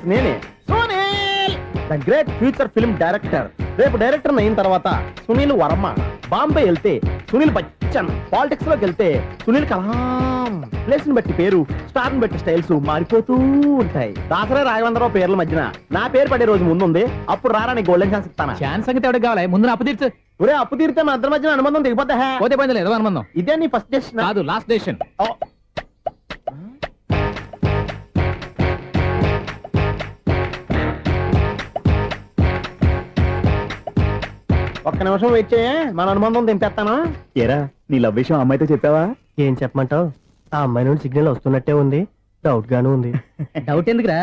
నేనే Sunil, the great future film director. రేపు director అయిన తర్వాత సునీల్ వర్మ. బాంబే వెళ్తే సునీల్ బచ్చన్, పాలిటిక్స్ లోకి వెళ్తే సునీల్ కలాం. ప్లేస్ ని బట్టి పేరు, స్టార్ ని బట్టి స్టైల్స్ మారిపోతూ ఉంటాయి. దాసరా రాఘవేంద్రరావు పేర్ల మధ్యన నా పేరు పడే రోజు ముందుంది. అప్పుడు రారా నీకు గోల్డెన్ ఛాన్స్ ఇస్తాను. ఛాన్స్ సంగతి ఎవరికి కావాలి? ముందు అప్పు తీర్చు. ఒరే అప్పు తీరితే మన ఇద్దరి మధ్యన అనుబంధం దిగిపోతా. పోతే పోయింది లేదు అనుబంధం. ఇదే నీ ఫస్ట్ డెస్టినేషన్ కాదు, లాస్ట్ డెసిషన్. ఒక్క నిమిషం వెయిట్ చేయ, మన అనుబంధం దింపేస్తాను. ఏరా నీ లవ్ విషయం అమ్మాయితో చెప్పావా? ఏం చెప్పమంటావు? ఆ అమ్మాయి నుండి సిగ్నల్ వస్తున్నట్టే ఉంది, డౌట్ గాను ఉంది. డౌట్ ఎందుకురా,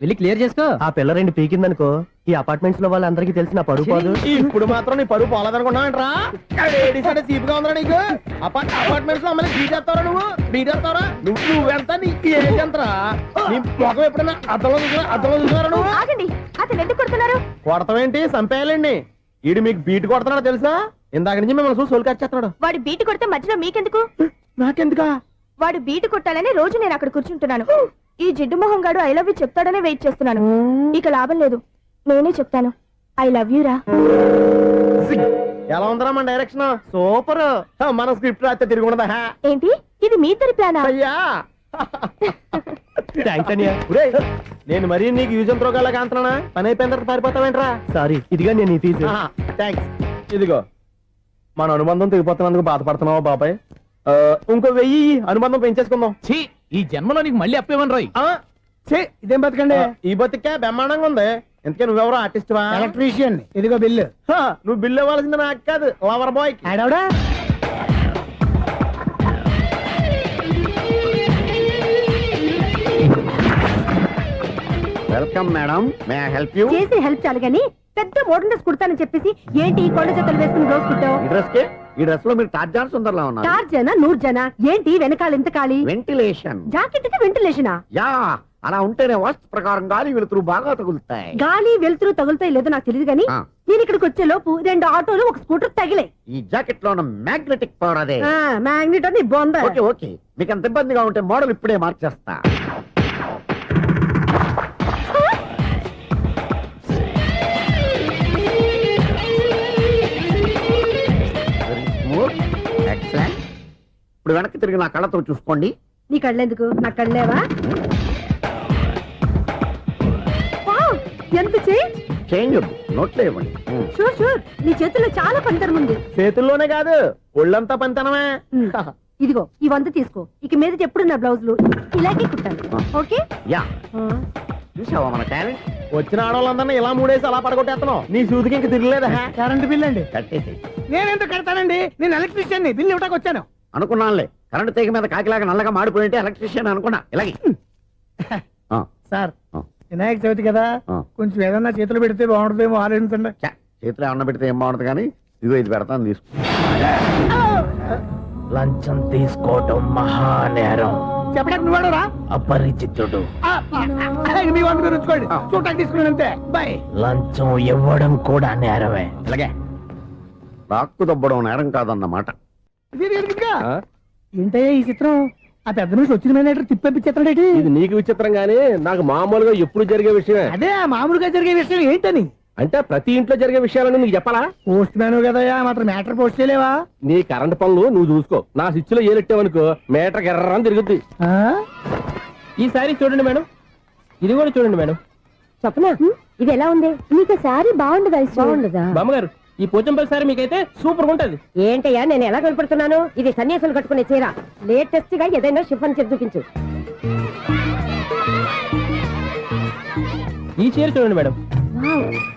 వెళ్ళి క్లియర్ చేసుకో. ఆ పిల్ల రెండు పీకిందనుకో, ఈ అపార్ట్మెంట్స్ లో వాళ్ళందరికీ తెలిసిన పరువు పోదు. ఇప్పుడు మాత్రం నీ పరువు పోలేదనుకున్నావంటరా? సీపుగా ఉందా నీకు? అపార్ట్మెంట్స్ లో అమ్మని బీటేస్తారా? నువ్వు నువ్వెంత, నీకు ఏంటంతరా? నీ ముఖం ఎప్పుడైనా అద్దంలో చూసారా నువ్వు? అతను ఎందుకు కొడుతున్నారు? కొడతావేంటి, చంపేయాలండి. ఈడు మీకు బీట్ కొడుతున్నాడు తెలుసా? ఇందాక నుంచి మిమ్మల్ని చూసి సోల్ కచ్చేస్తున్నాడు. వాడు బీటు కొడితే మధ్యలో మీకెందుకు? నాకెందుకా? వాడు బీటు కొట్టాలని రోజు నేను అక్కడ కూర్చుంటున్నాను. ఈ జిడ్డు మొహం గాడు ఐ లవ్ యూ చెప్తాడనే వెయిట్ చేస్తున్నాను. ఇక లాభం లేదు, నేనే చెప్తాను ఐ లవ్ యూ రా. ఎలా ఉందరా మన డైరెక్షన్? సూపర్. మన స్క్రిప్ట్ రాస్తే తిరిగి ఉండదా? ఏంటి ఇది మీ ఇద్దరి ప్లానా? అయ్యా నేను మరీ నీకు యూజ్ త్రోగాలా కాంతనా? పని అయిపోయిన తర్వాత పారిపోతావేంట్రా? సారీ, ఇదిగా నేను థ్యాంక్స్. ఇదిగో మన అనుబంధం తెగిపోతున్నందుకు బాధపడుతున్నావా బాబాయ్? ఇంకో 1000 అనుబంధం పెంచేసుకుందాం. ఛీ, ఈ జన్మలో నీకు మళ్ళీ అప్పేమని రాయి. ఇదేం బతకండి? ఈ బతికే బ్రహ్మాండంగా ఉంది. ఎందుకే నువ్వెవరో ఆర్టిస్ట్ వా? ఎలక్ట్రీషియన్. ఇదిగో బిల్లు. నువ్వు బిల్లు ఇవ్వాల్సింది నాకు కాదు, lover boy. Welcome madam, may I help you? చేసి హెల్ప్ చాలు గాని పెద్ద మోడల్ డ్రెస్ కుడతానని చెప్పేసి ఏంటి ఈ కొండ జతలు వేసుకుని రోజు కుట్టావు? ఈ డ్రెస్ లో మీరు టార్జాన్ సుందర్లా ఉన్నారు. టార్జనా నూర్జనా ఏంటి వెనకాల ఎంత ఖాళీ? వెంటిలేషన్. జాకెట్ కి వెంటిలేషనా? యా, అలా ఉంటేనే వాస్తు ప్రకారం గాలి వెలుతురు బాగా తగులుతాయి. గాలి వెలుతురు తగులుతాయి లేదో నాకు తెలియదు గానీ నేను ఇక్కడికి వచ్చే లోపు 2 ఆటోలు ఒక స్కూటర్ తగిలే. ఈ జాకెట్ లో ఉన్న మ్యాగ్నెటిక్ పవర్ అదే. మ్యాగ్నెట్ అని బొంద. ఓకే, మీకు అంత ఇబ్బందిగా ఉంటే మోడల్ ఇప్పుడే మార్చేస్తా. ఇప్పుడు వెనక్కి తిరిగి నా కళ్ళతో చూసుకోండి. నీ కళ్ళెందుకు? నా కళ్ళేవా? ఎంత చేంజ్ నోట్లో ఇవ్వండి. షూర్, నీ చేతుల్లో చాలా పంతరం ఉంది. చేతుల్లోనే కాదు, ఒళ్ళంతా పంతనమే. ఇదిగో ఈ 100 తీసుకో. ఇక మీద ఎప్పుడు నా బ్లౌజులు ఇలాగే కుట్టాను. ఓకే? యా, చూసావా మన టాలెంట్? వచ్చిన ఆడవాళ్ళందరినీ ఇలా మూడేసి అలా పడగొట్టేస్తున్నావు. నీ సూదికి ఇంక తిరగలేదా? కరెంట్ బిల్ అండి. కట్టేసి. నేనెందుకు కడతానండి? నేను ఎలక్ట్రీషియన్, బిల్ ఇవ్వడానికి వచ్చాను. అనుకున్నానులే, కరెంట్ తీగ మీద కాకిలాగా నల్లగా మాడిపోయింటే ఎలక్ట్రీషియన్ అనుకున్నా. ఇలాగే సార్, వినాయక చవితి కదా, కొంచెం ఏదన్నా చేతులు పెడితే బాగుంటుందేమో ఆలోచించండి. చేతిలో ఏమన్నా పెడితే ఏం బాగుంటుంది కానీ ఇదిగో ఇది పెడతాను, తీసుకో. లంచం తీసుకోవటం మహానేరం. చెప్పడానికి నువ్వాడరా? అపరిచితుడు. మీ వంద మీరు ఉంచుకోండి, చూడటానికి తీసుకున్నాను అంతే. బాయ్. లంచం ఇవ్వడం కూడా నేరమే. అలాగే రాక్కు దబ్బడం నేరం కాదన్నమాట. ఏంటయ్యా ఈ చిత్రం? ఆ పెద్ద నుంచి వచ్చిన మేనేటర్ తిప్పించేస్తాడేటి? ఇది నీకు విచిత్రం గానీ నాకు మామూలుగా ఎప్పుడు జరిగే విషయమే. అదే మామూలుగా జరిగే విషయం ఏంటని? అంటే ప్రతి ఇంట్లో జరిగే విషయాలను నీకు చెప్పాలా? పోస్ట్ మ్యాన్ కదయ్యా, మాత్రం మ్యాటర్ పోస్ట్ చేయలేవా? నీ కరెంట్ పనులు నువ్వు చూసుకో. నా స్విచ్ లో ఏలెట్టావనుకో మీటర్ ఎర్రని తిరుగుద్ది. ఈసారి చూడండి మేడం, ఇది కూడా చూడండి మేడం. చెప్పనా? ఇది ఎలా ఉంది? నీకు సారీ బాగుండదా? బాగుండదా బామ్మగారు? ఈ పోచంపల్లి సారీ మీకైతే సూపర్ ఉంటది. ఏంటయ్యా నేను ఎలా కనపడుతున్నాను? ఇది సన్యాసులు కట్టుకునే చీర. లేటెస్ట్ గా ఏదైనా షిఫాన్ చెప్పి చూపించు. ఈ చీర చూడండి మేడం.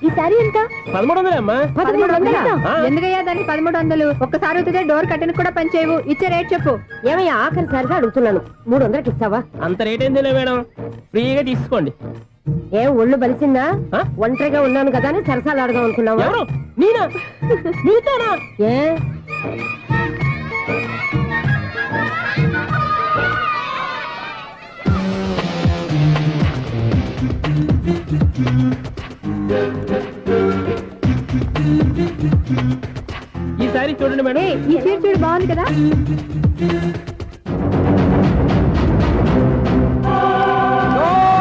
ఈ సారీ ఎంత? 1300 అమ్మా. 1300? ఎందుకయ్యా దాన్ని 1300? ఒక్కసారి అవుతుందే డోర్ కట్టెన్ కూడా పనిచేయవు. ఇచ్చే రేట్ చెప్పు. ఏమయ్యా ఆఖరిసారిగా అడుగుతున్నాను, 300కి ఇస్తావా? అంత రేట్ ఏంది మేడం, ఫ్రీగా తీసుకోండి. ఏం ఒళ్ళు బలిసిందా? ఒంటరిగా ఉన్నాను కదా అని సరసాలు అడదాం అనుకున్నావా? నేనా? నీతోనా? ఏ ఈ సారీ చూడండి మేడం. ఈ చీర చూడు, బాగుంది కదా? No!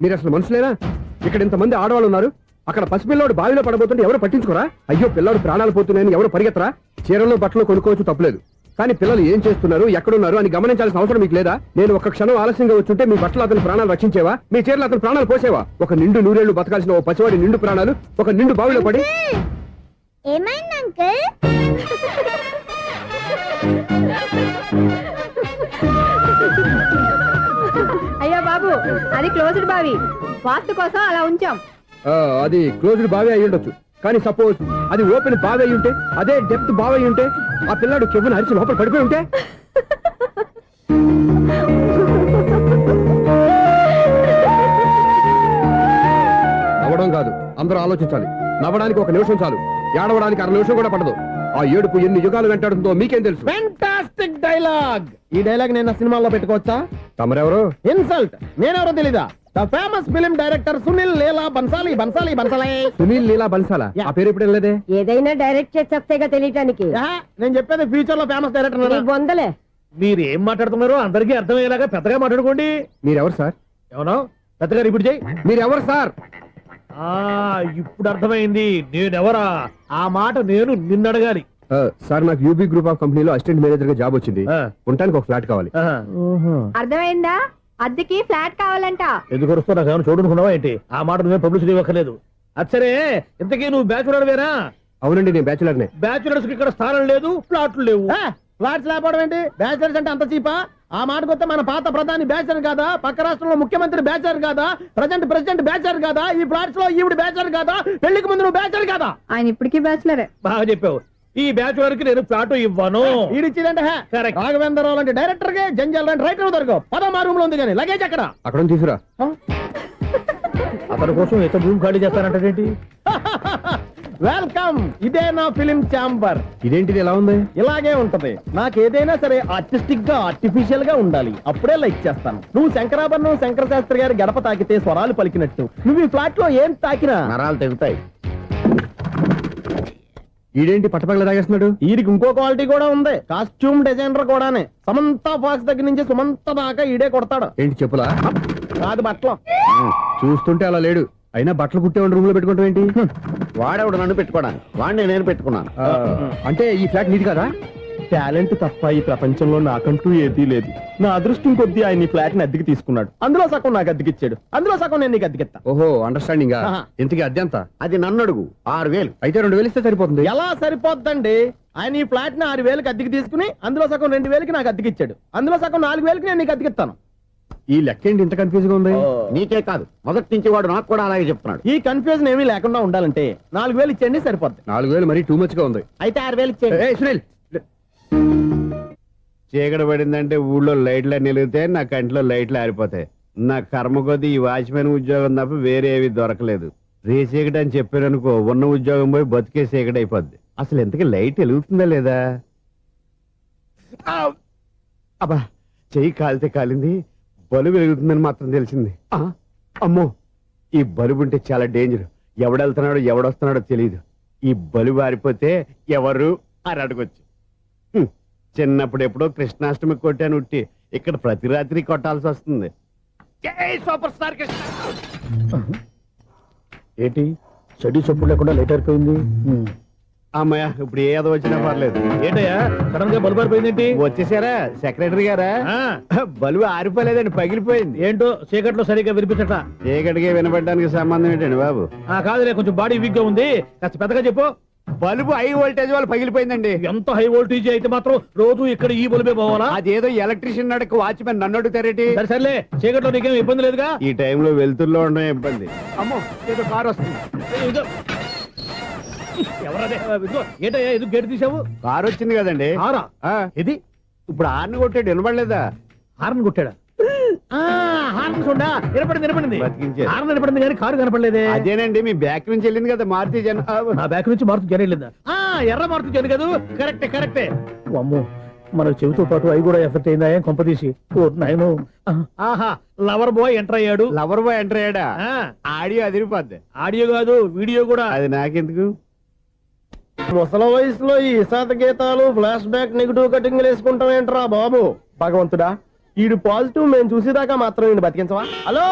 మీరు అసలు మనుషులేనా? ఇక్కడ ఇంతమంది ఆడవాళ్ళు ఉన్నారు, అక్కడ పసిపిల్లాడు బావిలో పడబోతుంటే ఎవరు పట్టించుకోరా? అయ్యో పిల్లాడు ప్రాణాలు పోతున్నాయని ఎవరు పరిగెత్తరా? చీరలు బట్టలు కొనుక్కోవచ్చు, తప్పులేదు. కానీ పిల్లలు ఏం చేస్తున్నారు, ఎక్కడున్నారు అని గమనించాల్సిన అవసరం మీకు లేదా? నేను ఒక క్షణం ఆలస్యంగా వచ్చుంటే మీ బట్టలు అతని ప్రాణాలు రక్షించేవా? మీ చీరలు అతని ప్రాణాలు పోసేవా? ఒక నిండు నూరేళ్లు బతకాల్సిన ఓ పసివాడి నిండు ప్రాణాలు ఒక నిండు బావిలో పడి. ఏమైంది అంకుల్? అయ్యో బాబు, అది క్లోజ్డ్ బావి, వాస్తు కోసం అలా ఉంచాం. అది క్లోజ్డ్ బావి అయి ఉండొచ్చు, కానీ సపోజ్ అది ఓపెన్ బావి అయి ఉంటే, అదే డెప్త్ బావి అయి ఉంటే, ఆ పిల్లాడు కెవ్వున అరిచి లోపల పడిపోయి ఉంటే. నవ్వడం కాదు, అందరూ ఆలోచించాలి. నవ్వడానికి ఒక నిమిషం చాలు, ఏడవడానికి అర నిమిషం కూడా పడదు. ఆ ఏడుపు ఎన్ని యుగాలు వెంటాడుతుందో మీకేం తెలుసు? Fantastic dialogue. ఈ డైలాగ్ నేను సినిమాలో పెట్టుకోవచ్చా? తమరెవరు? ఇన్సల్ట్. నేనెవరో తెలీదా? The famous film director Sunil Leela Bhansali. Bhansali Bhansali Sunil Leela బన్సాలా? ఆ పేరు ఇప్పుడు వెళ్ళలేదే. ఏదైనా డైరెక్ట్ చేసేస్తేగా తెలియటానికి. నేను చెప్పేది ఫ్యూచర్ లో ఫేమస్ డైరెక్టర్. బొందలే. మీరు ఏం మాట్లాడుతున్నారో అందరికీ అర్థమయ్యేలాగా పెద్దగా మాట్లాడుకోండి. మీరెవరు సార్? ఎవరో పెద్దగా రిపీట్ చేయి. మీరెవరు సార్? ఇప్పుడు అర్థమైంది నేనెవరా. ఆ మాట నేను నిన్నడగాలి. సార్, నాకు యూబీ గ్రూప్ ఆఫ్ కంపెనీలో అసిస్టెంట్ మేనేజర్ గా జాబ్ వచ్చింది. ఉండటానికి ఒక ఫ్లాట్ కావాలి. అర్థమైందా? అద్దెకి ఫ్లాట్ కావాలంట. ఎందుకు వస్తున్నా కానీ చూడనుకున్నావా ఏంటి? ఆ మాట నువ్వే పబ్లిసిటీ ఇవ్వక్కర్లేదు. అచ్చరే, ఇంతకీ నువ్వు బ్యాచులర్ వేరా? అవునండి, నేను బ్యాచులర్నే. బ్యాచులర్స్ కి ఇక్కడ స్థానం లేదు, ఫ్లాట్లు లేవు. ఫ్లాట్స్ లేకపోవడం ఏంటి? బ్యాచులర్స్ అంటే అంత చీపా? ఆ మాటకొస్తే మన పాత ప్రధాని బ్యాచర్ కాదా? పక్క రాష్ట్రంలో ముఖ్యమంత్రి బ్యాచర్ కాదా? ప్రెసిడెంట్ బ్యాచర్ కాదా? ఈ ఫ్లాట్స్ లో ఈవిడ బ్యాచర్ కాదా? పెళ్లికి ముందు నువ్వు బ్యాచర్ కాదా? ఆయన ఇప్పటికీ బ్యాచులరే. బాగా చెప్పావు. ఈ బ్యాచులర్ కి నేను ఫ్లాట్ ఇవ్వను. ఇడిచ్చిందంటే రాఘవేంద్రరావు లాంటి డైరెక్టర్ కి, జంజల్ లాంటి రైటర్ దొరకవు. పదమా రూమ్ లో ఉంది కానీ లగేజ్ అక్కడ. అక్కడ తీసుకురా. అతని కోసం ఎంత రూమ్ ఖాళీ చేస్తానంటే వెల్కమ్. ఇదే నా ఫిలిం ఛాంబర్. ఇదేంటిది ఎలా ఉంది? ఇలాగే ఉంటది. నాకు ఏదైనా సరే ఆర్టిస్టిక్ గా, ఆర్టిఫిషియల్ గా ఉండాలి. అప్పుడే లైక్ చేస్తాను. నువ్వు శంకరాభరణం శంకర శాస్త్రి గారి గడప తాకితే స్వరాలు పలికినట్టు నువ్వు ఈ ఫ్లాట్ లో ఏం తాకినా నరాలు తెగుతాయి. ఈడేంటి పట్టపగల తాగేస్తున్నాడు? వీరికి ఇంకో క్వాలిటీ కూడా ఉంది. కాస్ట్యూమ్ డిజైనర్ కూడానే. సమంత ఫాక్స్ దగ్గర నుంచి సుమంత దాకా ఈడే కొడతాడు. ఏంటి చెప్పులా? కాదు, బట్టలు. చూస్తుంటే అలా లేడు. అయినా బట్టలు కుట్టేవాడి రూమ్ లో పెట్టుకుంటాం ఏంటి? వాడేవాడు నన్ను పెట్టుకోవడానికి, వాడిని నేను పెట్టుకున్నాను. అంటే ఈ ఫ్లాట్ నీది కదా? టాలెంట్ తప్ప ఈ ప్రపంచంలో నాకంటూ ఏదీ లేదు. నా అదృష్టం కొద్దీ ఆయన ఈ ఫ్లాట్ ని అద్దెకి తీసుకున్నాడు. అందులో సగం నాకు అద్దెకిచ్చాడు, అందులో సగం నేను నీకు అద్దెకిస్తా. ఓహో, అండర్స్టాండింగ్. ఆహా. ఇంతకీ అద్దె ఎంత? అది నన్ను అడుగు. 6,000. అయితే 2,000 ఇస్తే సరిపోతుంది. ఎలా సరిపోద్దండి? ఆయన ఈ ఫ్లాట్ ని 6,000కి అద్దెకి తీసుకుని అందులో సగం 2,000కి నాకు అద్దెకిచ్చాడు. అందులో సగం 4,000కి నేను నీకు అద్దెకిస్తాను. ఈ లెక్క ఏంటి ఇంత కన్ఫ్యూజ్ గా ఉంది? నీకే కాదు, మొదటి నుంచి వాడు నాకు కూడా అలాగే చెప్తున్నాడు. ఈ కన్ఫ్యూజన్ ఏమీ లేకుండా ఉండాలంటే 4,000 ఇచ్చేయండి, సరిపోద్ది. 4,000 మరీ టూ మచ్ గా ఉంది. అయితే 6,000 ఇచ్చేయండి. ఏయ్ సునీల్, చీకటి పడిందంటే ఊళ్ళో లైట్లు నిలిగితే నా కంట్లో లైట్లు ఆరిపోతాయి. నా కర్మ కొద్దీ ఈ వాచ్మెన్ ఉద్యోగం తప్ప వేరే ఏవి దొరకలేదు. రేచీకటి అని చెప్పారనుకో, ఉన్న ఉద్యోగం పోయి బతికే చీకటి అయిపోద్ది. అసలు ఎంతకీ లైట్ వెలుగుతుందా లేదా? అబ్బా, చెయ్యి కాలితే కాలింది, బలుబు వెలుగుతుందని మాత్రం తెలిసింది. అమ్మో, ఈ బలుబు ఉంటే చాలా డేంజర్. ఎవడెళ్తున్నాడో ఎవడొస్తున్నాడో తెలియదు. ఈ బలుబు ఆరిపోతే ఎవరు అని అడగొచ్చు. చిన్నప్పుడు ఎప్పుడో కృష్ణాష్టమి కొట్టాను ఉట్టి, ఇక్కడ ప్రతి రాత్రి కొట్టాల్సి వస్తుంది. Super star Krishna. ఏంటి చెడు చెప్పుడు లేకుండా లేట్ అయిపోయింది? అమ్మయ్య, ఇప్పుడు ఏదో వచ్చినా పర్లేదు. ఏంటయ్యా సడన్ గా బల్బు అయిపోయింది? వచ్చేసారా సెక్రటరీ గారా? బలుబు ఆరిపోలేదండి, పగిలిపోయింది. ఏంటో చీకట్లో సరిగ్గా వినిపించట. చీకటికి వినపడడానికి సంబంధం ఏంటండి బాబు? కాదులే, కొంచెం బాడీ వీక్ గా ఉంది, కాస్త పెద్దగా చెప్పు. బల్బు హై వోల్టేజ్ వాళ్ళు పగిలిపోయిందండి. ఎంత హై వోల్టేజ్ అయితే మాత్రం రోజు ఇక్కడ ఈ బల్బే పోవాలా? అదేదో ఎలక్ట్రీషియన్ నడక వాచ్మెన్ నన్ను అడుగుతారేటి? సరే సర్లే, చీకట్లో నీకేం ఇబ్బంది లేదుగా? ఈ టైంలో వెళ్తుల్లో ఉండడం ఇబ్బంది. అమ్మో, ఏదో కారు వస్తుంది. ఎవరదే? ఏంటయ్యా ఎందుకు గేటు తీసావు? కారు వచ్చింది కదండి. ఆరా ఇది ఇప్పుడు హార్న్ కొట్టాడు, వినపడలేదా? హార్న్ కొట్టాడా? హార్న్ చూడా వినపడింది. బతికించారు. హార్న్ వినపడింది కానీ కారు కనపడలేదే. అదేనండి, మీ బ్యాక్ నుంచి వెళ్ళింది కదా మారుతి జన. నా బ్యాక్ నుంచి మారుతి జన వెళ్ళిందా? ఎర్ర మారుతి జన కదా? కరెక్టే. అమ్మో, మన చెవితో పాటు అవి కూడా ఎఫెక్ట్ అయిందా? ఏం కొంపదీసి? ఆహా, లవర్ బాయ్ ఎంటర్ అయ్యాడు. లవర్ బాయ్ ఎంటర్ అయ్యాడా? ఆడియో అదిరిపోద్ది. ఆడియో కాదు, వీడియో కూడా. అది నాకెందుకు? ముసలి వయసులో ఈ ఇసాత గీతాలు, ఫ్లాష్ బ్యాక్, నెగిటివ్ కటింగ్ వేసుకుంటాం ఏంట్రా బాబు? భగవంతుడా, ఈడు పాజిటివ్ మేము చూసేదాకా మాత్రం ఈయన బతికించవా? హలో,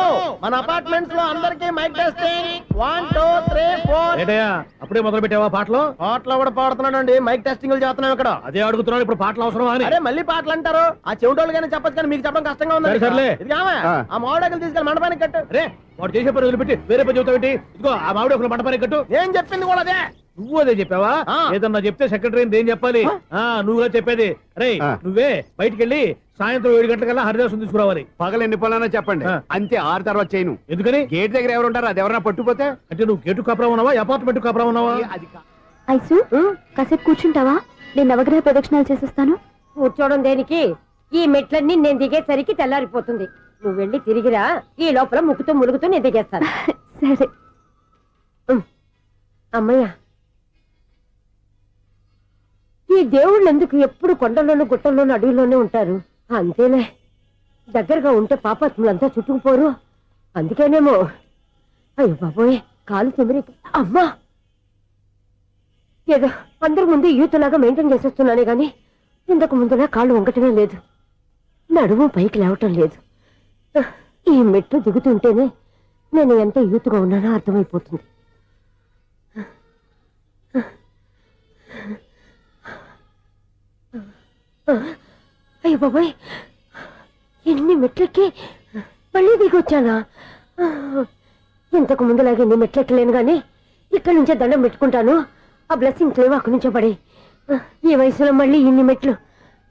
మన అపార్ట్మెంట్స్ లో అందరికీ మైక్ టెస్టింగ్ 1 2 3 4. ఏంటయ్యా అప్పుడే మొదలు పెట్టావా పాటలు? పాటలు కూడా పాడుతున్నాడు అండి, మైక్ టెస్టింగ్ చేస్తున్నాం ఇక్కడ. అదే అడుగుతున్నాడు, ఇప్పుడు పాటలు అవసరమా అని. అరే మళ్ళీ పాటలు అంటారు, ఆ చెవిటోళ్ళు కానీ చెప్పచ్చు కానీ మీకు చెప్పడం కష్టంగా ఉంది. సరే, సర్లే. ఇది కావా? ఆ మామిడాకులు తీసుకెళ్ళి మండపానికి కట్టు. రే వాడు చేసే పని వదిలిపెట్టి వేరే పని చెబుతావేంటి? ఇదిగో ఆ మామిడి ఒక మంటపని కట్టు. ఏం చెప్పింది కూడా అదే. నువ్వు అదే చెప్పావా? ఆ. ఏదన్నా చెప్తే సెక్రటరీ ఏం చెప్పాలి? నువ్వుగా చెప్పేది. రే ఆ. నువ్వే బయటికి వెళ్ళి సాయంత్రం 7 గంటలకల్లా హరిదాసం తీసుకురావాలి. పగలు ఎన్ని పనులన్నా చెప్పండి, ఆ. అంతే. 6 తర్వాత చేయను. ఎందుకని? గేట్ దగ్గర ఎవరు ఉంటారు, అది ఎవరన్నా పట్టుపోతే అంటే నువ్వు గేటు కాపురం ఉన్నావా, అపార్ట్మెంట్ కాపురం ఉన్నావా? అది కా- ఐసు కాసేపు కూర్చుంటావా? నేను నవగ్రహ ప్రదక్షిణాలు చేసేస్తాను. కూర్చోవడం దేనికి? ఈ మెట్లన్నీ నేను దిగేసరికి తెల్లారిపోతుంది. నువ్వు వెళ్ళి తిరిగిరా, ఈ లోపల ముక్కుతూ ములుగుతూ నేను దిగేస్తాను. సరే. అమ్మయ్య, ఈ దేవుళ్ళు ఎందుకు ఎప్పుడు కొండల్లోనూ గుట్టల్లోనూ అడవిలోనే ఉంటారు? అంతేలే, దగ్గరగా ఉంటే పాపాత్ములంతా చుట్టుకుపోరు. అందుకేనేమో. అయ్యో బాబోయ్, కాలు తిమిరి. అమ్మా, ఏదో అందరి ముందు యూత్లాగా మెయింటైన్ చేసేస్తున్నానే గాని ఇంతకు ముందులా కాళ్ళు వంకటమే లేదు, నడుము పైకి లేవటం లేదు. ఈ మెట్లు దిగుతుంటేనే నేను ఎంత యూత్గా ఉన్నానో అర్థమైపోతుంది. అయ్యో బాబాయ్, ఎన్ని మెట్లెక్కి మళ్ళీ దిగొచ్చానా? ఇంతకు ముందులాగే ఎన్ని మెట్లెక్కలేను గాని ఇక్కడి నుంచే దండం పెట్టుకుంటాను. ఆ బ్లెస్సింగ్స్ లేవు అక్కడి నుంచే పడి. ఈ వయసులో మళ్ళీ ఇన్ని మెట్లు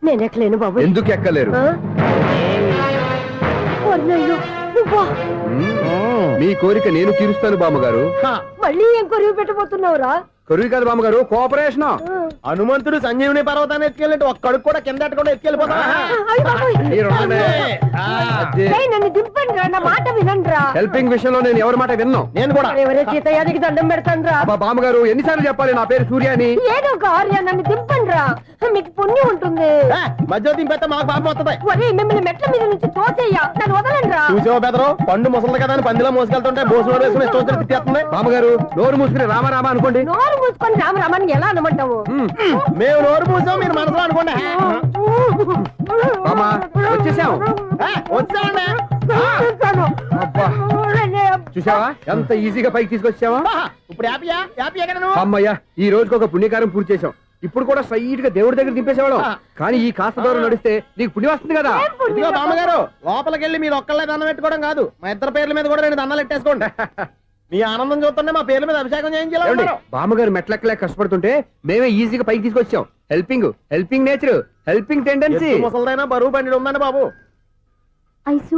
నేను ఎక్కలేను బాబాయ్. ఎందుకు ఎక్కలేరు? నువ్వా? మీ కోరిక నేను తీరుస్తాను బామ్మగారు. మళ్ళీ ఏం కొరివి పెట్టబోతున్నావురా? కొరువు కాదు బామ్మగారు, కోఆపరేషన్. హనుమంతుడు సంజీవుని పర్వతాన్ని ఎత్తుకెళ్ళినట్టు ఒక్కడికి కూడా కింద ఎట్టకుండా ఎత్తుకెళ్ళిపోతా. అయ్య బాబోయ్. ఏయ్, నన్ను దింపండి రా, నా మాట వినండిరా. హెల్పింగ్ విషయంలో నేను ఎవరి మాట విన్నాను. నేను కూడా. ఎవరే సీతయ్యానికి దండం పెడతాను రా. అబ్బా బామ్మగారు, ఎన్నిసార్లు చెప్పాలి నా పేరు సూర్య అని? ఏదో ఒక ఆర్య, నన్ను దింపండి రా, మీకు పుణ్యం ఉంటుంది. మధ్య దింపెత్తే మాకు పాపం వస్తుంది. ఒరే, మిమ్మల్ని మెట్ల మీద నుంచి తోసేయ్యా, నన్ను వదలండి రా. చూసావా బెదరు, పండు ముసలి కదా అని పందిలో మోసుకెళ్తుంటే బోసు వేసుకుని ఇష్టం తిట్టేస్తుంది. బామ్మగారు, నోరు మూసుకుని రామారామా అనుకోండి. నోరు మూసుకొని రామరామని ఎలా అనమంటావు? మేము నోరు పూసాం, మీరు మనసులో అనుకోండి. బామ్మా, వచ్చేసాం. వచ్చామండి. అబ్బా, చూసావా ఎంత ఈజీగా పైకి తీసుకొచ్చావా? ఇప్పుడు హ్యాపీయా? హ్యాపీయా కదా నువ్వు? అమ్మయ్యా, ఈ రోజుకి ఒక పుణ్యకారం పూర్తి చేసాం. ఇప్పుడు కూడా స్ట్రైట్ గా దేవుడి దగ్గర దింపేసేవాళ్ళం. కానీ ఈ కాస్త దూరం నడిస్తే నీకు పుణ్యం వస్తుంది కదా. ఇదిగో బామ్మగారు, లోపలికి వెళ్ళి మీరు ఒక్కళ్ళే దండం పెట్టుకోవడం కాదు, మా ఇద్దరు పేర్ల మీద కూడా 2 దండాలు ఎట్టేసుకోండి. మీ ఆనందం చూస్తుంటే మా పేర్ల మీద అభిషేకం చేయించాలి. బామ్మగారు మెట్లెక్కలే కష్టపడుతుంటే మేమే ఈజీగా పైకి తీసుకొచ్చాం. Helping nature, helping tendency. ముసలిదైనా బరువు బండి ఉందండి బాబు. ఐసు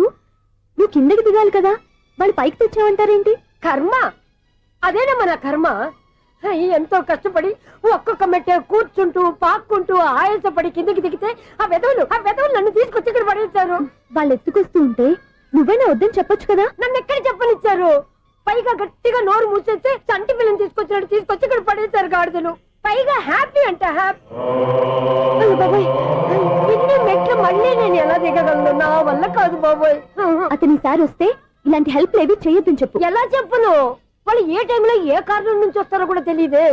నువ్వు కిందకి దిగాలి కదా, వాళ్ళు పైకి తెచ్చావంటారేంటి? కర్మ, అదేనమ్మా నా కర్మ. ఎంతో కష్టపడి ఒక్కొక్క మెట్టే కూర్చుంటూ పాక్కుంటూ ఆయాసపడి కిందకి దిగితే ఆ వెధవులు నన్ను తీసుకొచ్చి ఇక్కడ పడేశారు. వాళ్ళు ఎత్తుకొస్తూ ఉంటే నువ్వైనా వద్దని చెప్పొచ్చు కదా. నన్ను ఎక్కడ చెప్పనిచ్చారు? పైగా గట్టిగా నోరు మూసేస్తే చంటి పిల్లని తీసుకొచ్చినట్టు తీసుకొచ్చి ఇక్కడ పడేశారు గాడిదలు. పైగా హ్యాపీ అంట హ్యాపీ. బాబోయ్, ఇన్ని మెట్లు మళ్ళీ నేను ఎలా దిగగలను? నా వల్ల కాదు బాబోయ్. అతని సారి వస్తే ఇలాంటి హెల్ప్ లేవి చేయొద్దని చెప్పు. ఎలా చెప్పును? వాళ్ళు ఏ టైంలో ఏ కారణం నుంచి వస్తారో కూడా తెలియదే.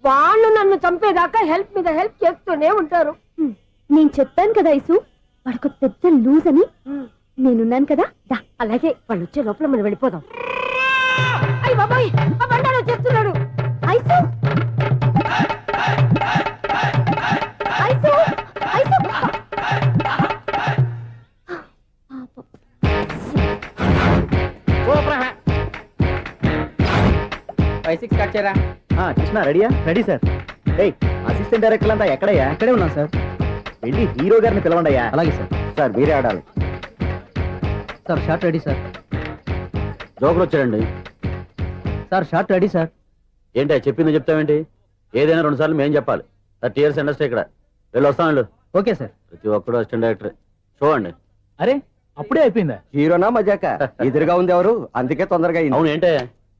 వాళ్ళు నన్ను చంపేదాకా హెల్ప్ మీద హెల్ప్ చేస్తూనే ఉంటారు. నేను చెప్పాను కదా ఐసు, వాడికి పెద్ద లూజ్ అని. నేనున్నాను కదా, దా. అలాగే, వాళ్ళు వచ్చే లోపల మనం వెళ్ళిపోదాం. అయ్య బాబాయ్, ఆ బండారు వచ్చేస్తున్నాడు. ఐసు ఐసు ఐసు 5-6 స్టార్ట్ చేయరా. కృష్ణ రెడీయా? Ready sir. అసిస్టెంట్ డైరెక్టర్ అంతా ఎక్కడయ్యా? ఇక్కడే ఉన్నాం సార్. వెళ్ళి హీరో గారిని పిలవండియా. అలాగే సార్. సార్ మీరే ఆడాలి. Sir shot ready sir. Joker వచ్చాడండి. Sir shot ready sir. ఏంటి చెప్పింది చెప్తావేంటి? ఏదైనా 2 సార్లు మేం చెప్పాలి. 30 years ఇండస్ట్రీ ఇక్కడ. వెళ్ళి వస్తాం వెళ్ళు. Okay sir. ప్రతి ఒక్కడు అసిస్టెంట్ డైరెక్టర్. చూడండి. అరే అప్పుడే అయిపోయిందా? హీరోనా మజాక? ఎదురుగా ఉంది ఎవరు, అందుకే తొందరగా అయింది. అవును, ఏంటే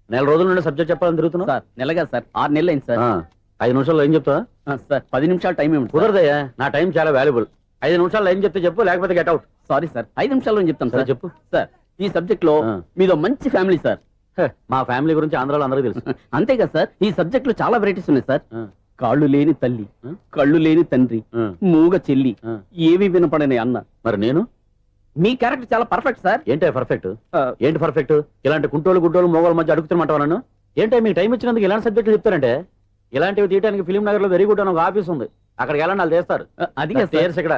4 రోజుల నుండి సబ్జెక్ట్ చెప్పాలని తిరుగుతున్నావు? సార్ నెలగా సార్, 6 నెలలు అయింది సార్. 5 నిమిషాల్లో ఏం చెప్తా? సార్ 10 నిమిషాలు టైం ఏమి కుదరదయ్యా, నా టైం చాలా వాల్యుబుల్. 5 నిమిషాల్లో ఏం చెప్తే చెప్పు, లేకపోతే గెట్ అవుట్. సారీ సార్, 5 నిమిషాల్లో చెప్తాను సార్. చెప్పు. సార్ ఈ సబ్జెక్ట్ లో మీదో మంచి ఫ్యామిలీ సార్. మా ఫ్యామిలీ గురించి ఆంధ్రాలో అందరికీ తెలుసు. అంతే కదా సార్, ఈ సబ్జెక్ట్ లో చాలా వెరైటీస్ ఉన్నాయి సార్. కాళ్ళు లేని తల్లి ఆ? కళ్ళు లేని తండ్రి ఆ, మూగ చెల్లి ఆ. ఏవి వినపడని అన్న. మరి నేను మీ క్యారెక్టర్ చాలా పర్ఫెక్ట్ సార్. ఏంటే పర్ఫెక్ట్ ఆ, ఏంటి పర్ఫెక్ట్? ఇలాంటి గుంటోళ్ళు గుడ్డోళ్ళు మోగోళ్ళ మధ్య అడుగుతున్నమాట నన్ను. ఏంటంటే మీకు టైం ఇచ్చినందుకు ఇలాంటి సబ్జెక్టులు చెప్తారంటే, ఇలాంటివి తీయడానికి ఫిలిం నగర్ లో వెరీ గుడ్ అని ఒక ఆఫీస్ ఉంది, అక్కడికి వెళ్ళండి వాళ్ళు చేస్తారు. అది కాదు సార్. Tears ఇక్కడ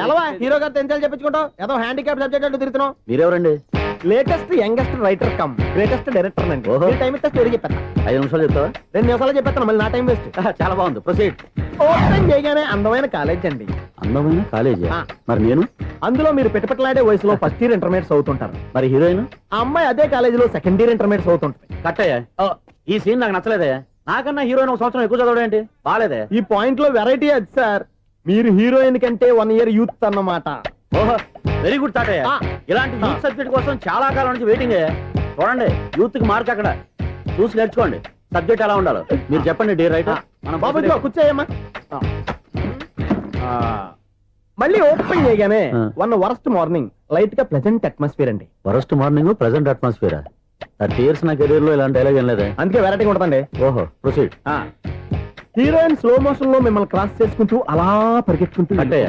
ఎలవా హీరో గారు తెంచాలి చెప్పించుకుంటావు ఏదో హ్యాండిక్యాప్ సబ్జెక్ట్ అంటూ తిరుగుతున్నావు. మీరెవరండి? Latest youngest writer cum greatest director అండి. ఓహో. టైం ఇస్తే స్టోరీ చెప్పేస్తా. 5 నిమిషాలు చెప్తావా? 2 నిమిషాలు చెప్పేస్తాను, మళ్ళీ నా టైం వేస్ట్. చాలా బాగుంది, ప్రొసీడ్. ఓపెన్ చేయగానే అందమైన కాలేజ్ అండి. అందమైన కాలేజీ. ఆ. మరి నేను? అందులో మీరు పిటపట్లాడే వయసులో ఫస్ట్ ఇయర్ ఇంటర్మీడియట్స్ అవుతుంటారు. మరి హీరోయిన్? ఆ అమ్మాయి అదే కాలేజీలో సెకండ్ ఇయర్ ఇంటర్మీడియట్స్ అవుతుంటది. కట్టయ్యా. ఈ సీన్ నాకు నచ్చలేదే. నాకన్నా హీరోయిన్ ఒక సంవత్సరం ఎక్కువ చదవడం ఏంటి? బాలేదే. ఈ పాయింట్ లో వెరైటీ అది సార్, మీరు హీరోయిన్ కంటే 1 ఇయర్ యూత్ అన్నమాట. ఓహో, వెరీ గుడ్ తాటయ్య. ఆ. ఇలాంటి యూత్ సబ్జెక్ట్ కోసం చాలా కాలం నుంచి వెయిటింగ్. చూడండి, యూత్ కి మార్క్ అక్కడ చూసి నేర్చుకోండి. సబ్జెక్ట్ ఎలా ఉండాలో మీరు చెప్పండి డీర్ రైటర్. బాబు ఇదిగో కూర్చోయమ్మా. మళ్ళీ ఓపెన్ చేయగానే ఆ. వరస్ట్ మార్నింగ్ లైట్ గా ప్లెజెంట్ అట్మాస్ఫియర్ అండి. Worst morning present atmosphere. 30 years నా కెరీర్ లో ఇలాంటి డైలాగ్ ఏం లేదే. అందుకే వెరైటీ ఉంటుందండి. ఓహో, ప్రొసీడ్. హీరోయిన్ స్లో మోషన్ లో మిమ్మల్ని క్రాస్ చేసుకుంటూ అలా పరిగెట్టుకుంటూ కట్టయ్య.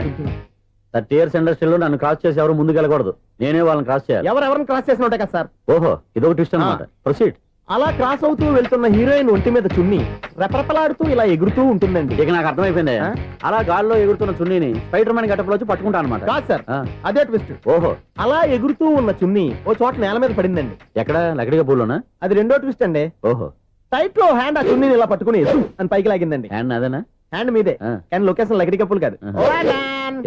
30 years ఇండస్ట్రీలో నన్ను క్రాస్ చేసి ఎవరు ముందుకు వెళ్ళకూడదు, నేనే వాళ్ళని క్రాస్ చేయాలి. ఎవరెవరిని క్రాస్ చేసిన ఉంటాయి కదా సార్. ఓహో, ఇదొక ట్విస్ట్ అన్నమాట. ప్రొసీడ్. అలా క్రాస్ అవుతూ వెళ్తున్న హీరోయిన్ ఒంటి మీద చున్ని రెపరెపలాడుతూ ఇలా ఎగురుతూ ఉంటుందండి. ఇక నాకు అర్థమైపోయింది. ఆ? అలా గాల్లో ఎగురుతున్న చున్నీని స్పైడర్ మ్యాన్ గట్టపులో వచ్చి పట్టుకుంటా అనమాట. కాదు సార్, అదే ట్విస్ట్. ఓహో, అలా ఎగురుతూ ఉన్న చున్ని ఓ చోట నేల మీద పడిందండి. ఎక్కడ? లకడిగా పూలోనా? అది రెండో ట్విస్ట్ అండి. ఓహో, టైట్ లో హ్యాండ్ ఆ చున్నీని ఇలా పట్టుకుని అని పైకి లాగిందండి. హ్యాండ్ అదేనా? హ్యాండ్ మీదే, ఆ. కానీ లొకేషన్ లగడి కప్పులు కాదు.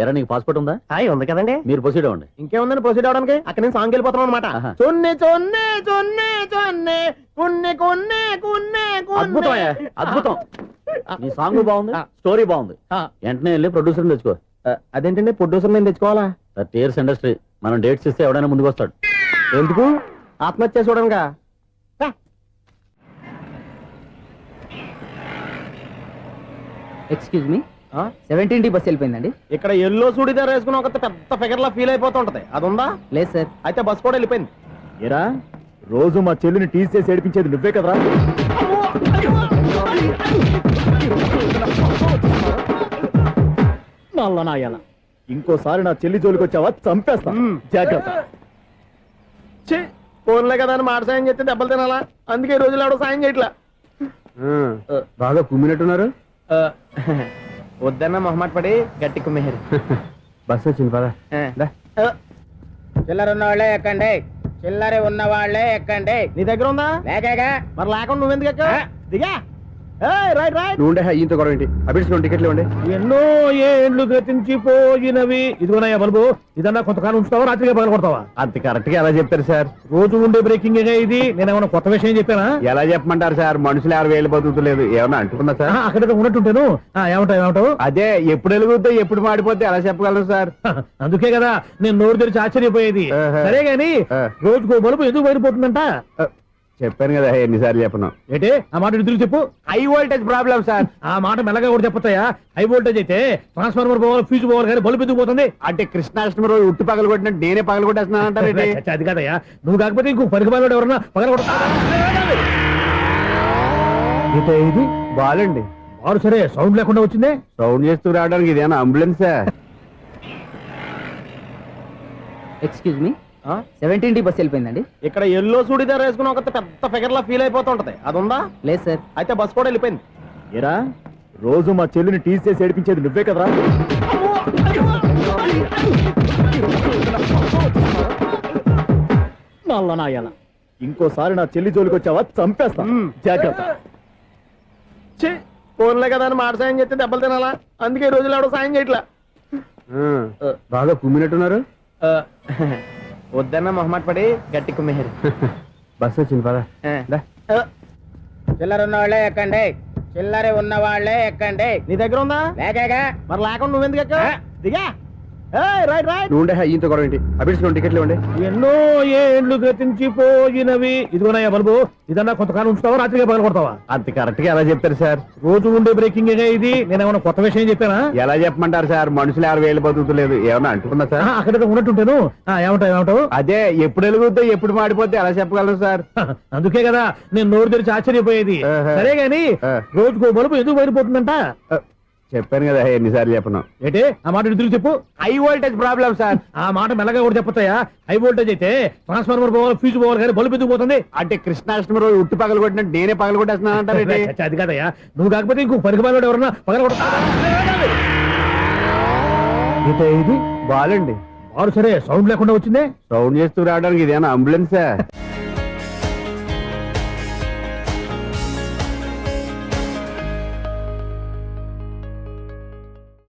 ఎరా, నీకు పాస్పోర్ట్ ఉందా? హాయ్ ఉంది కదండి. మీరు ప్రొసీడ్ అవ్వండి. ఇంకేముందని ప్రొసీడ్ అవడానికి అక్కడ నుంచి సాంగ్ వెళ్ళిపోతున్నాం అనమాట. ఆహా. చున్ని చున్ని చున్ని చున్ని కున్ని కున్ని కున్ని అద్భుతం అయ్యా, అద్భుతం. నీ సాంగ్ బాగుంది, స్టోరీ బాగుంది. వెంటనే వెళ్ళి ప్రొడ్యూసర్ తెచ్చుకో. అదేంటండి ప్రొడ్యూసర్ నేను తెచ్చుకోవాలా? 30 years ఇండస్ట్రీ, మనం డేట్స్ ఇస్తే ఎవడైనా ముందుకు వస్తాడు. ఎందుకు? ఆత్మహత్య చూడనుగా. Excuse me, 17D bus వెళ్ళిపోయిందండి. ఇక్కడ ఎల్లో చూడిదార్ వేసుకుని ఒక పెద్ద ఫిగర్ లా ఫీల్ అయిపోతుంటది, అది ఉందా? లేదు సార్. అయితే బస్ కూడా వెళ్ళిపోయింది. ఏరా, రోజు మా చెల్లిని టీస్ చేసి ఏడిపించేది నువ్వే కదరా? నల్ల నాయన, ఇంకోసారి నా చెల్లి జోలికి వచ్చావా చంపేస్తా, జాగ్రత్త. ఫోన్లే కదా అని మాట సాయం చేస్తే దెబ్బలు తినాలా, అందుకే ఈ రోజులు ఎవడో సాయం చేయట్లా. బాగా కుమ్మినట్టున్నారు. వద్దన్న మొహమాట పడి గట్టి కుమ్మేరు. బస్ వచ్చింది పదా. చిల్లర ఉన్న వాళ్ళే ఎక్కండి, చిల్లర ఉన్న వాళ్ళే ఎక్కండి. నీ దగ్గర ఉందా? లేకగా మరి లేకుండా నువ్వెందుకు ఎక్కా? దిగా. Right right. నువ్వు ఉండే ఈయంతో గొడవ ఏంటి? అభిడ్స్ టికెట్లు ఇవ్వండి. ఎన్నో ఏండ్లు గతించిపోయినవి. ఇదిగోనయ్యా బల్బు, ఇదన్నా కొంతకాలం ఉంచుతావా, రాత్రిగా పగల కొడతావా? అంత కరెక్ట్ గా ఎలా చెప్తారు సార్? రోజు ఉండే బ్రేకింగ్ ఇది. నేనేమన్నా కొత్త విషయం చెప్పానా? ఎలా చెప్పమంటారు సార్? మనుషులు ఎవరు వేలు బతుకుతలేదు, ఏమన్నా అంటున్నా సార్? అక్కడ ఉన్నట్టుంటేను. ఏమంటావు? అదే ఎప్పుడు వెలుగుతో ఎప్పుడు మాడిపోతే ఎలా చెప్పగలరు సార్? అందుకే కదా నేను నోరు తెరిచి ఆశ్చర్యపోయేది. ఆహా. సరే గాని ఆ. రోజుకో బలుపు ఎందుకు బయటపోతుందంట? చెప్పాను కదా ఎన్నిసార్లు చెప్పను. ఏంటే ఆ మాట ఇద్దరు చెప్పు. High voltage problem sir. ఆ మాట మెల్లగా కూడా చెప్పొచ్చాయా? హై వోల్టేజ్ అయితే ట్రాన్స్ఫార్మర్ పోవాలి, ఫ్యూజ్ పోవాలి, కానీ బల్బు ఎందుకు పోతుంది? అంటే కృష్ణాష్టమి రోజు ఉట్టి పగలు కొట్టినట్టు నేనే పగలు కొట్టేస్తున్నాను అంటారు. చచ్చా, అది కాదయ్యా. నువ్వు కాకపోతే ఇంకో పనికి బాగా ఎవరన్నా పగల కొడతా. ఇది బాలండి. వారు సరే సౌండ్ లేకుండా వచ్చిందే. సౌండ్ చేస్తూ రావడానికి ఇదేనా అంబులెన్సా? Excuse me, 17D bus వెళ్ళిపోయిందండి. ఇక్కడ ఎల్లో చూడిదార్ వేసుకుని ఒక పెద్ద ఫిగర్ లా ఫీల్ అయిపోతుంటది, అది ఉందా? లేదు సార్. అయితే బస్ కూడా వెళ్ళిపోయింది. ఏరా, రోజు మా చెల్లిని టీస్ చేసి ఏడిపించేది నువ్వే కదరా? నల్ల నాయన, ఇంకోసారి నా చెల్లి జోలికి వచ్చావా చంపేస్తా, జాగ్రత్త. ఫోన్లే కదా అని మాట సాయం చేస్తే దెబ్బలు తినాలా, అందుకే ఈ రోజులు ఎవడో సాయం చేయట్లా. బాగా కుమ్మినట్టున్నారు. వద్దన్న మొహమాట పడి గట్టి కుమ్మేరు. బస్ వచ్చింది పదా. చిల్లర ఉన్న వాళ్ళే ఎక్కండి, చిల్లర ఉన్న వాళ్ళే ఎక్కండి. నీ దగ్గర ఉందా? లేకగా మరి లేకుండా నువ్వెందుకు ఎక్కా? దిగా. Right right. నువ్వు ఉండే ఈయంతో గొడవ ఏంటి? అభిడ్చుకోండి, టికెట్లు ఇవ్వండి. ఎన్నో ఏండ్లు గతించిపోయినవి. ఇదిగోనయ్యా బల్బు, ఇదన్నా కొంతకాలం ఉంచుతావా రాత్రిగా పగల కొడతావా? అంత కరెక్ట్ గా ఎలా చెప్తారు సార్? రోజు ఉండే బ్రేకింగ్ ఇది. నేనేమన్నా కొత్త విషయం చెప్పానా? ఎలా చెప్పమంటారు సార్? మనుషులు 60 బతుకుతలేదు, ఏమన్నా అంటున్నా సార్? అక్కడ ఉన్నట్టుంటాను. ఏమంటావు? అదే ఎప్పుడు వెలుగుతో ఎప్పుడు మాడిపోతే ఎలా చెప్పగలరు సార్? అందుకే కదా నేను నోరు తెరిచి ఆశ్చర్యపోయేది. ఆహా. సరే గాని రోజుకో బలుపు ఎందుకు బయటపోతుందంట? చెప్పాను కదా ఎన్నిసార్లు చెప్పను. ఏంటే ఆ మాట ఇద్దరు చెప్పు. High voltage problem sir. ఆ మాట మెల్లగా కూడా చెప్పొచ్చాయా? హై వోల్టేజ్ అయితే ట్రాన్స్ఫార్మర్ పోవాలి, ఫ్యూజ్ పోవాలి, కానీ బల్బు ఎందుకు పోతుంది? అంటే కృష్ణాష్టమి రోజు ఉట్టి పగలు కొట్టినట్టు నేనే పగలు కొట్టేస్తున్నానంటారు. చచ్చా, అది కాదయ్యా. నువ్వు కాకపోతే ఇంకో పనికి పగలవాడు ఎవరన్నా పగల కొడతా. ఇది బాలండి. వారు సరే సౌండ్ లేకుండా వచ్చిందే. సౌండ్ చేస్తూ రావడానికి ఇదేనా అంబులెన్సా?